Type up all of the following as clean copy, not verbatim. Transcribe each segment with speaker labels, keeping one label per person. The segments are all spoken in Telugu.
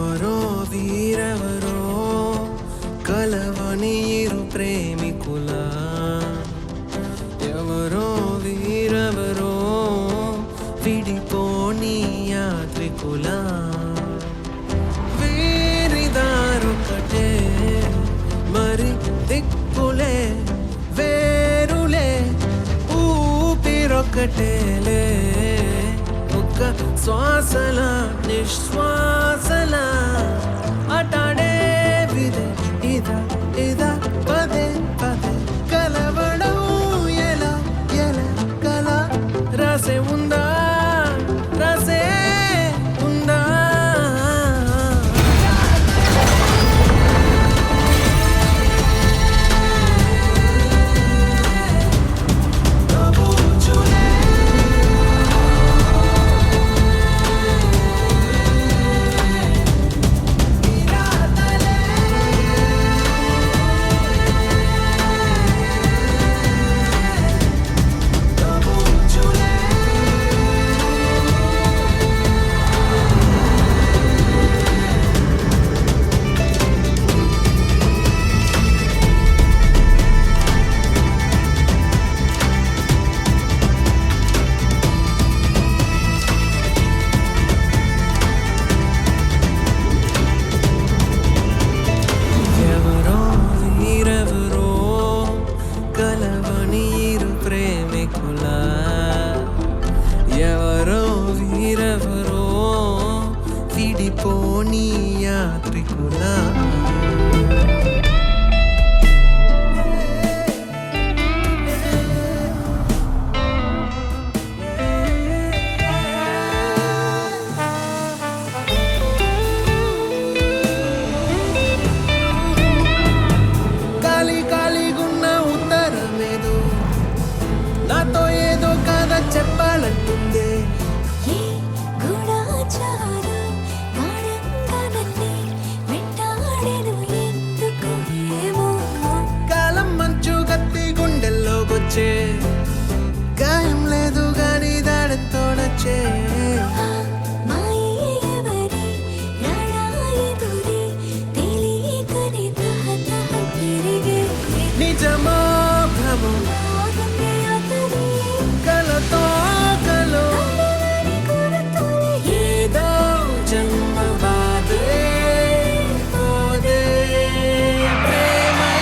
Speaker 1: ఎవరో వీరెవరో కలవని ఇరు ప్రేమికుల ఎవరో వీరెవరో విడిపోని యాత్రికుల వీరిదారొకటే మరి దిక్కులే వేరులే ఊపిరొకటేలే ఒక్క శ్వాసల నిశ్వాసల అటాడే విదే ఇదా ఇదా పదే పదే కలవడం ఎలా ఎలా కల రాసే ఉందా రాసే ఉందా ఎవరో వీరెవరో విడిపోని యాత్రికుల ఖాళీ ఖాళీగున్న ఉత్తరమేదో నాతో ఏదో కథ చెప్పాలంటుందే కాలం మంచు కత్తి గుండెల్లోకొచ్చే గాయం లేదు గాని దాడంతో నచ్చే నిజమో భ్రమో కలతో కలో ఏదో జన్మ బాధే పోదే ప్రేమై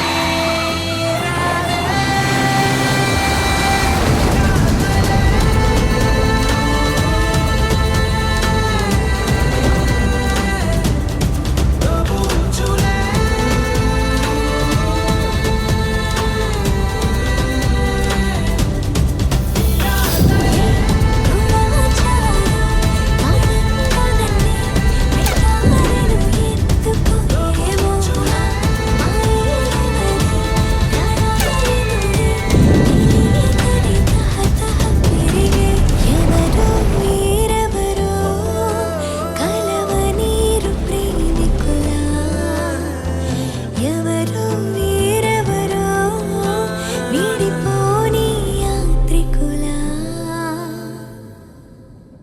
Speaker 2: ఎవరో